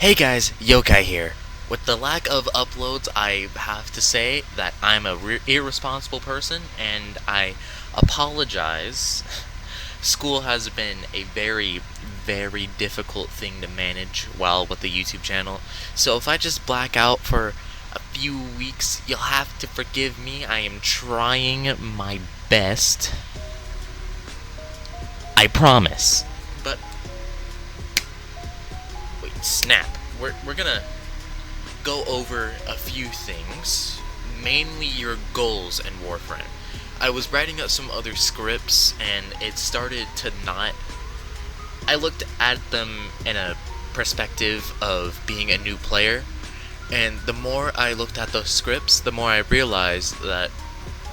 Hey guys, Yokai here. With the lack of uploads, I have to say that I'm a irresponsible person and I apologize. School has been a very difficult thing to manage while with the YouTube channel. So if I just black out for a few weeks, you'll have to forgive me. I am trying my best. I promise. But wait, snap. We're gonna go over a few things, mainly your goals in Warframe. I was writing out some other scripts and it started to not. I looked at them in a perspective of being a new player, and the more I looked at those scripts, the more I realized that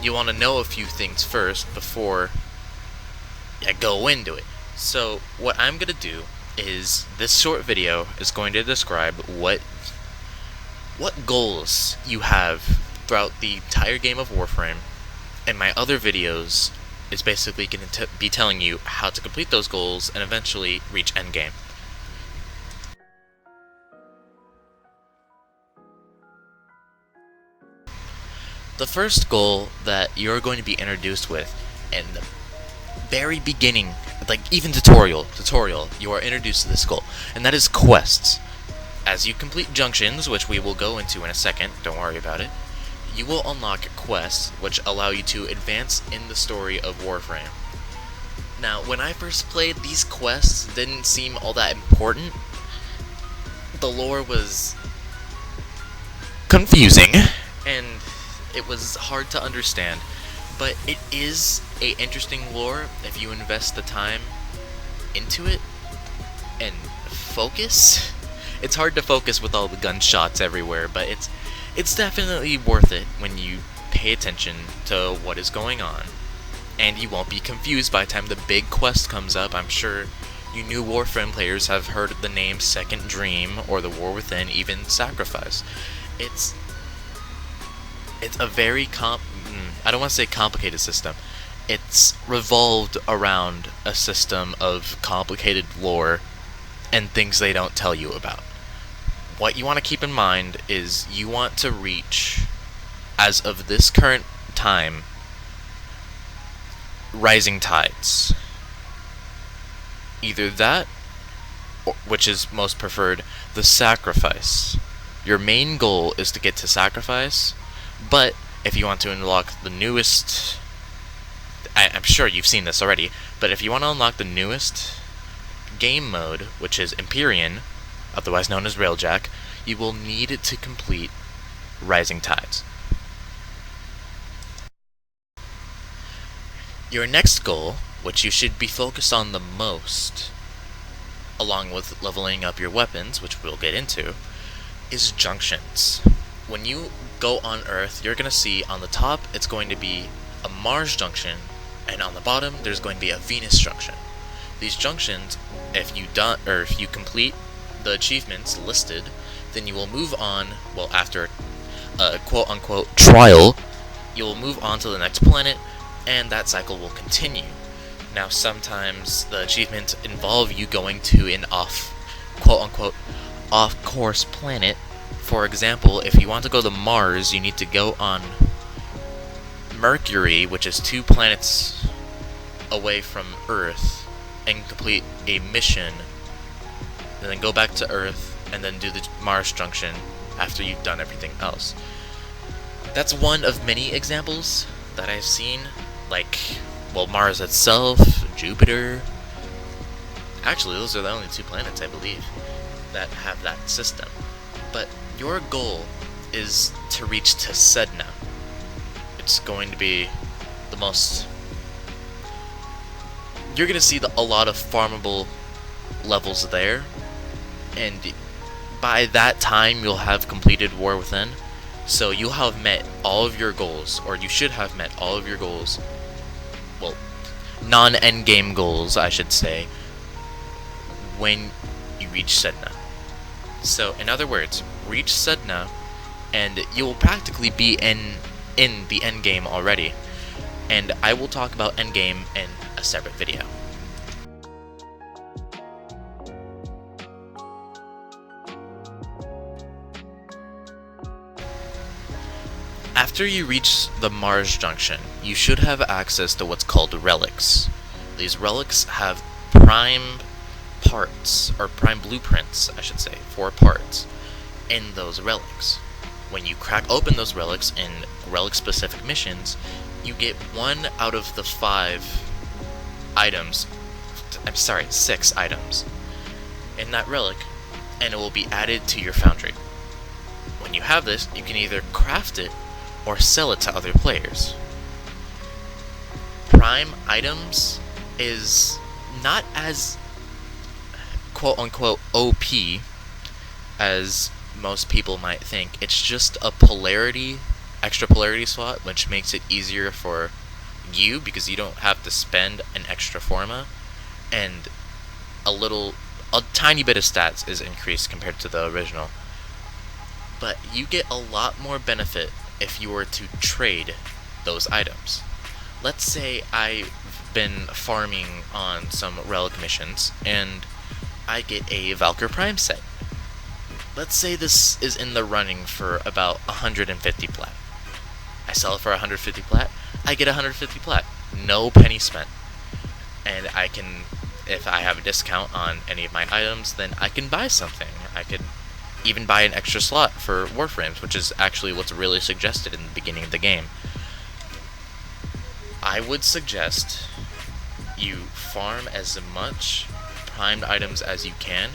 you want to know a few things first before you go into it. So what I'm gonna do is this short video is going to describe what goals you have throughout the entire game of Warframe, and my other videos is basically going to be telling you how to complete those goals and eventually reach endgame. The first goal that you're going to be introduced with in the very beginning, like even tutorial, you are introduced to this goal, and that is quests. As you complete Junctions, which we will go into in a second, don't worry about it, you will unlock quests which allow you to advance in the story of Warframe. Now, when I first played, these quests didn't seem all that important. The lore was confusing, and it was hard to understand, but it is a interesting lore if you invest the time into it and focus. It's hard to focus with all the gunshots everywhere, but it's definitely worth it when you pay attention to what is going on. And you won't be confused by the time the big quest comes up. I'm sure you new Warframe players have heard the name Second Dream, or the War Within, even Sacrifice. It's a very I don't want to say complicated system. It's revolved around a system of complicated lore and things they don't tell you about. What you want to keep in mind is you want to reach, as of this current time, Rising Tides. Either that, or, which is most preferred, the Sacrifice. Your main goal is to get to Sacrifice, but if you want to unlock the newest, I'm sure you've seen this already, but if you want to unlock the newest game mode, which is Empyrean, otherwise known as Railjack, you will need it to complete Rising Tides. Your next goal, which you should be focused on the most, along with leveling up your weapons, which we'll get into, is Junctions. When you go on Earth, you're going to see on the top it's going to be a Mars junction, and on the bottom there's going to be a Venus junction. These junctions, if you complete the achievements listed, then you will move on. Well, after a quote-unquote trial, you will move on to the next planet, and that cycle will continue. Now, sometimes the achievements involve you going to an quote-unquote off-course planet. For example, if you want to go to Mars, you need to go on Mercury, which is 2 planets away from Earth, and complete a mission, and then go back to Earth, and then do the Mars junction after you've done everything else. That's one of many examples that I've seen, like, well, Mars itself, Jupiter. Actually, those are the only 2 planets, I believe, that have that system. But your goal is to reach to Sedna. It's going to be the most... You're going to see a lot of farmable levels there, and by that time you'll have completed War Within, so you'll have met all of your goals, or you should have met all of your goals, well, non-endgame goals, I should say, when you reach Sedna. So, in other words, reach Sedna, and you will practically be in the endgame already. And I will talk about endgame in a separate video. After you reach the Mars Junction, you should have access to what's called relics. These relics have prime parts, or prime blueprints, I should say, for parts in those relics. When you crack open those relics in relic-specific missions, you get 1 out of the 6 items in that relic, and it will be added to your foundry. When you have this, you can either craft it or sell it to other players. Prime items is not as quote-unquote OP as most people might think. It's just a extra polarity slot, which makes it easier for you because you don't have to spend an extra forma, and a tiny bit of stats is increased compared to the original. But you get a lot more benefit if you were to trade those items. Let's say I've been farming on some relic missions and I get a Valkyr Prime set. Let's say this is in the running for about 150 plat. I sell it for 150 plat, I get 150 plat. No penny spent. And I can, if I have a discount on any of my items, then I can buy something. I could even buy an extra slot for Warframes, which is actually what's really suggested in the beginning of the game. I would suggest you farm as much primed items as you can,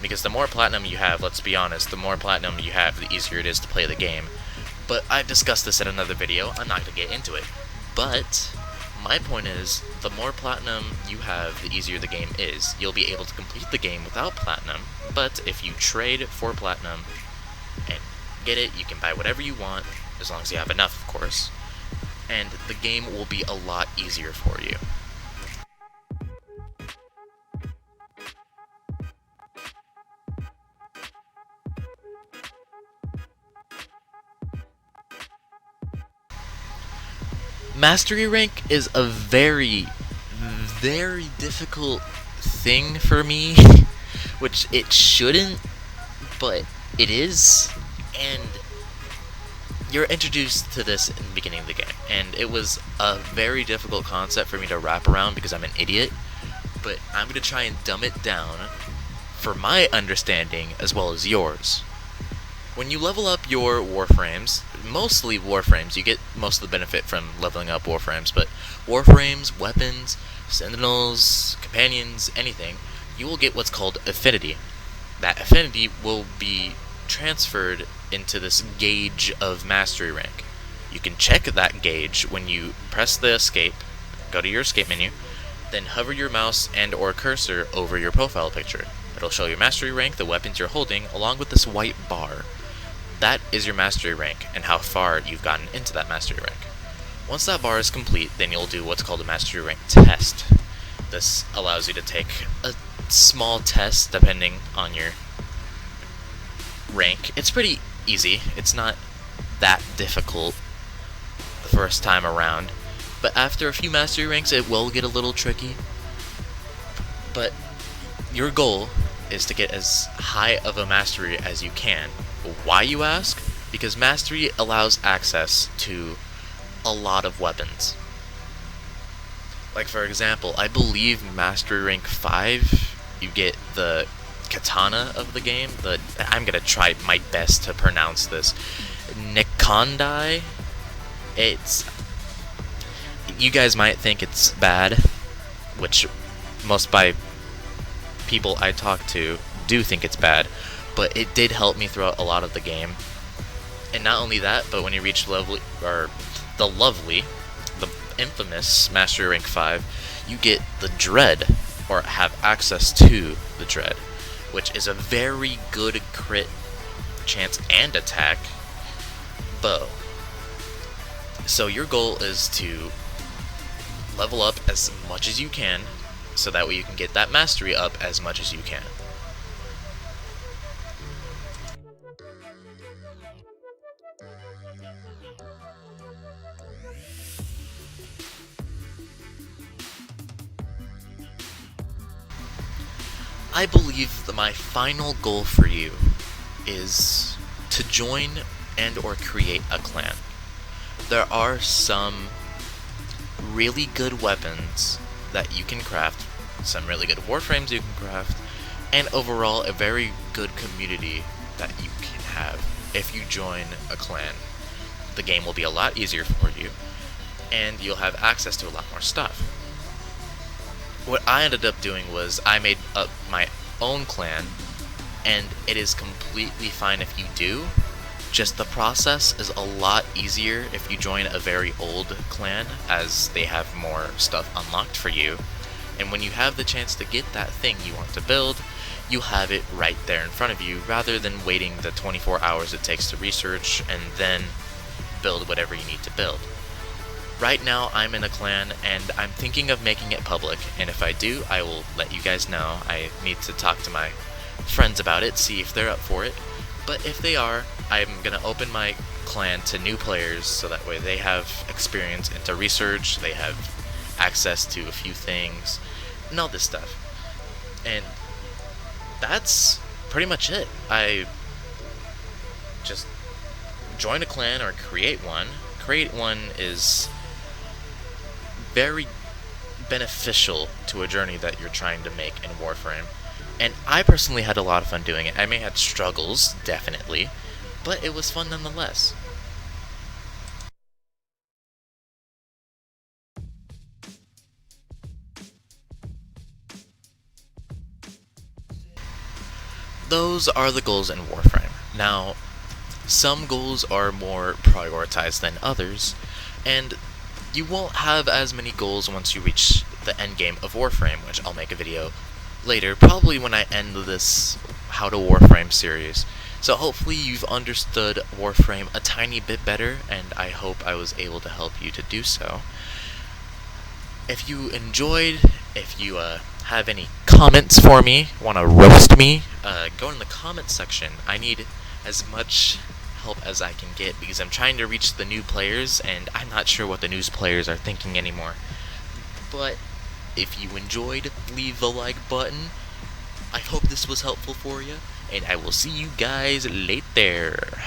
because the more platinum you have, let's be honest, the more platinum you have, the easier it is to play the game. But I've discussed this in another video, I'm not going to get into it. But my point is, the more platinum you have, the easier the game is. You'll be able to complete the game without platinum, but if you trade for platinum and get it, you can buy whatever you want, as long as you have enough, of course, and the game will be a lot easier for you. Mastery rank is a very, very difficult thing for me, which it shouldn't, but it is, and you're introduced to this in the beginning of the game, and it was a very difficult concept for me to wrap around because I'm an idiot, but I'm going to try and dumb it down for my understanding as well as yours. When you level up your Warframes, mostly Warframes, you get most of the benefit from leveling up Warframes, but Warframes, weapons, Sentinels, Companions, anything, you will get what's called Affinity. That Affinity will be transferred into this gauge of Mastery rank. You can check that gauge when you press the escape, go to your escape menu, then hover your mouse and or cursor over your profile picture. It'll show your Mastery rank, the weapons you're holding, along with this white bar. That is your Mastery rank, and how far you've gotten into that Mastery rank. Once that bar is complete, then you'll do what's called a Mastery rank test. This allows you to take a small test depending on your rank. It's pretty easy, it's not that difficult the first time around, but after a few Mastery ranks it will get a little tricky. But your goal is to get as high of a Mastery as you can. Why, you ask? Because Mastery allows access to a lot of weapons. Like, for example, I believe Mastery rank 5, you get the katana of the game. I'm gonna try my best to pronounce this. Nikondai. You guys might think it's bad, which most by people I talk to do think it's bad, but it did help me throughout a lot of the game. And not only that, but when you reach the infamous Mastery rank 5, you get the Dread, or have access to the Dread, which is a very good crit chance and attack bow. So your goal is to level up as much as you can, so that way you can get that Mastery up as much as you can. I believe that my final goal for you is to join and or create a clan. There are some really good weapons that you can craft, some really good warframes you can craft, and overall a very good community that you can have if you join a clan. The game will be a lot easier for you, and you'll have access to a lot more stuff. What I ended up doing was I made up my own clan, and it is completely fine if you do. Just the process is a lot easier if you join a very old clan, as they have more stuff unlocked for you. And when you have the chance to get that thing you want to build, you'll have it right there in front of you, rather than waiting the 24 hours it takes to research and then build whatever you need to build. Right now I'm in a clan and I'm thinking of making it public, and if I do, I will let you guys know. I need to talk to my friends about it, see if they're up for it. But if they are, I'm gonna open my clan to new players so that way they have experience into research, they have access to a few things, and all this stuff. And that's pretty much it. I just join a clan or create one. Create one is very beneficial to a journey that you're trying to make in Warframe. And I personally had a lot of fun doing it. I may have struggles, definitely, but it was fun nonetheless. Those are the goals in Warframe. Now, some goals are more prioritized than others, and you won't have as many goals once you reach the end game of Warframe, which I'll make a video later, probably when I end this How to Warframe series. So hopefully you've understood Warframe a tiny bit better, and I hope I was able to help you to do so. If you enjoyed, if you have any comments for me, want to roast me, go in the comments section. I need as much help as I can get, because I'm trying to reach the new players, and I'm not sure what the new players are thinking anymore. But if you enjoyed, leave the like button. I hope this was helpful for you, and I will see you guys later.